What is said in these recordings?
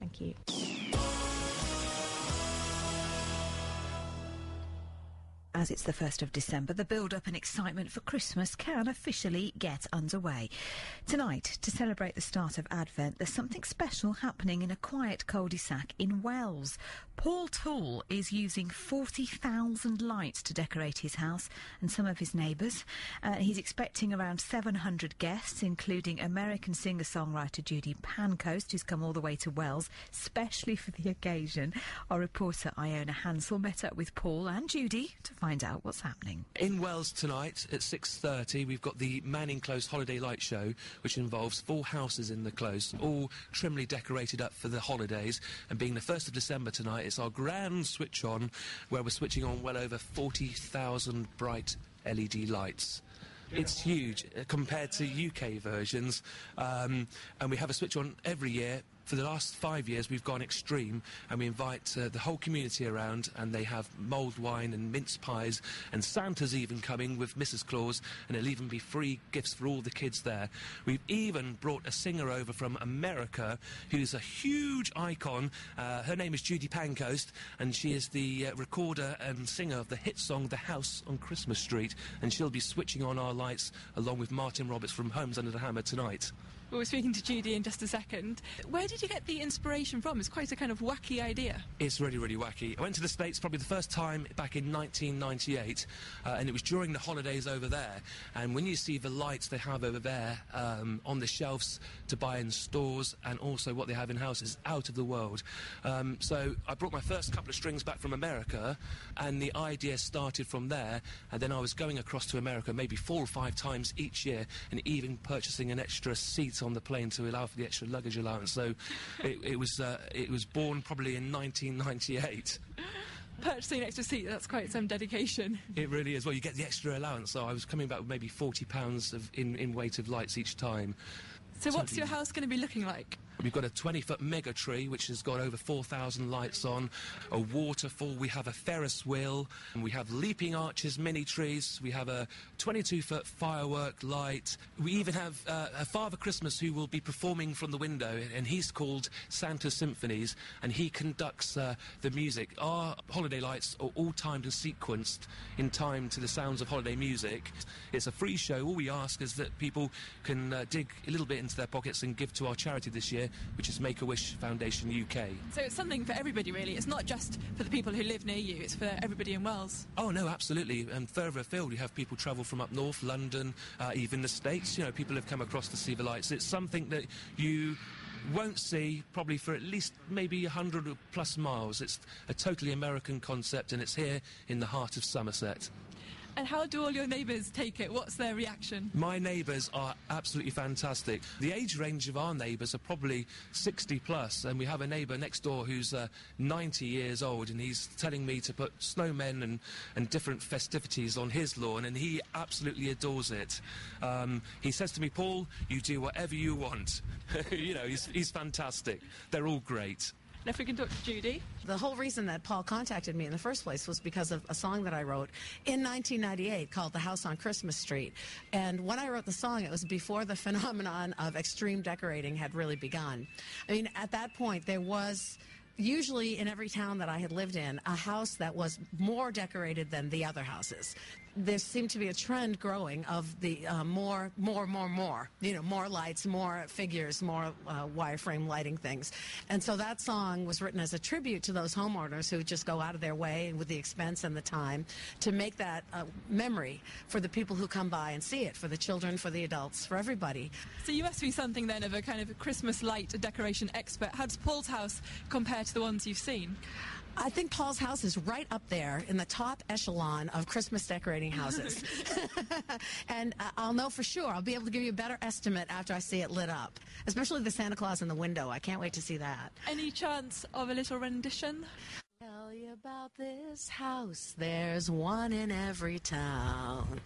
Thank you. As it's the 1st of December, the build-up and excitement for Christmas can officially get underway. Tonight, to celebrate the start of Advent, there's something special happening in a quiet cul-de-sac in Wells. Paul Toole is using 40,000 lights to decorate his house and some of his neighbours. He's expecting around 700 guests, including American singer-songwriter Judy Pancoast, who's come all the way to Wells, specially for the occasion. Our reporter Iona Hansel met up with Paul and Judy to find out what's happening. In Wells tonight at 6:30 we've got the Manning Close Holiday Light Show, which involves 4 houses in the close, all trimly decorated up for the holidays. And being the 1st of December tonight, it's our grand switch on, where we're switching on well over 40,000 bright LED lights. It's huge compared to UK versions, and we have a switch on every year. For the last 5 years, we've gone extreme, and we invite the whole community around, and they have mulled wine and mince pies, and Santa's even coming with Mrs. Claus, and it'll even be free gifts for all the kids there. We've even brought a singer over from America, who's a huge icon. Her name is Judy Pancoast, and she is the recorder and singer of the hit song The House on Christmas Street, and she'll be switching on our lights along with Martin Roberts from Homes Under the Hammer tonight. Well, we're speaking to Judy in just a second. Where did you get the inspiration from? It's quite a kind of wacky idea. It's really, really wacky. I went to the States probably the first time back in 1998, and it was during the holidays over there. And when you see the lights they have over there on the shelves to buy in stores, and also what they have in-house, is out of the world. So I brought my first couple of strings back from America, and the idea started from there. And then I was going across to America maybe 4 or 5 times each year, and even purchasing an extra seat on the plane to allow for the extra luggage allowance. So it was born probably in 1998. Purchasing an extra seat, that's quite some dedication. It really is. Well, you get the extra allowance, so I was coming back with maybe £40 in weight of lights each time. So what's your house going to be looking like? We've got a 20-foot mega tree, which has got over 4,000 lights on, a waterfall, we have a Ferris wheel, and we have leaping arches, mini trees, we have a 22-foot firework light. We even have a Father Christmas who will be performing from the window, and he's called Santa Symphonies, and he conducts the music. Our holiday lights are all timed and sequenced in time to the sounds of holiday music. It's a free show. All we ask is that people can dig a little bit into their pockets and give to our charity this year, which is Make-A-Wish Foundation UK. So it's something for everybody, really. It's not just for the people who live near you, it's for everybody in Wales. Oh, no, absolutely. And further afield, you have people travel from up north, London, even the States. You know, people have come across to see the lights. It's something that you won't see probably for at least maybe 100 plus miles. It's a totally American concept, and it's here in the heart of Somerset. And how do all your neighbours take it? What's their reaction? My neighbours are absolutely fantastic. The age range of our neighbours are probably 60 plus, and we have a neighbour next door who's 90 years old, and he's telling me to put snowmen and different festivities on his lawn, and he absolutely adores it. He says to me, Paul, you do whatever you want. You know, he's fantastic. They're all great. And if we can talk to Judy. The whole reason that Paul contacted me in the first place was because of a song that I wrote in 1998 called The House on Christmas Street. And when I wrote the song, it was before the phenomenon of extreme decorating had really begun. I mean, at that point, there was usually in every town that I had lived in, a house that was more decorated than the other houses. There seemed to be a trend growing of the more. You know, more lights, more figures, more wireframe lighting things. And so that song was written as a tribute to those homeowners who just go out of their way with the expense and the time to make that memory for the people who come by and see it, for the children, for the adults, for everybody. So you must be something then of a kind of Christmas light decoration expert. How does Paul's house compare to the ones you've seen? I think Paul's house is right up there in the top echelon of Christmas decorating houses. And I'll know for sure. I'll be able to give you a better estimate after I see it lit up, especially the Santa Claus in the window. I can't wait to see that. Any chance of a little rendition? Tell you about this house. There's one in every town.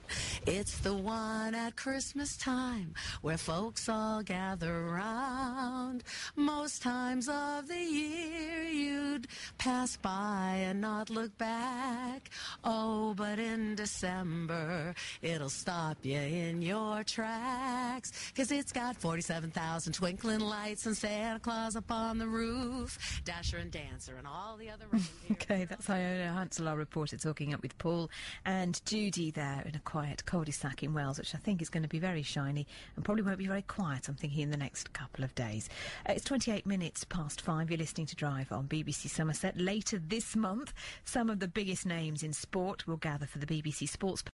It's the one at Christmas time where folks all gather round. Most times of the year you'd pass by and not look back. Oh, but in December it'll stop you in your tracks, 'cause it's got 47,000 twinkling lights and Santa Claus up on the roof, Dasher and Dancer and all the other reindeer. Okay, that's Iona Hansel, our reporter, talking up with Paul and Judy there in a quiet cul-de-sac in Wales, which I think is going to be very shiny and probably won't be very quiet, I'm thinking, in the next couple of days. It's 28 minutes past 5. You're listening to Drive on BBC Somerset. Later this month, some of the biggest names in sport will gather for the BBC Sports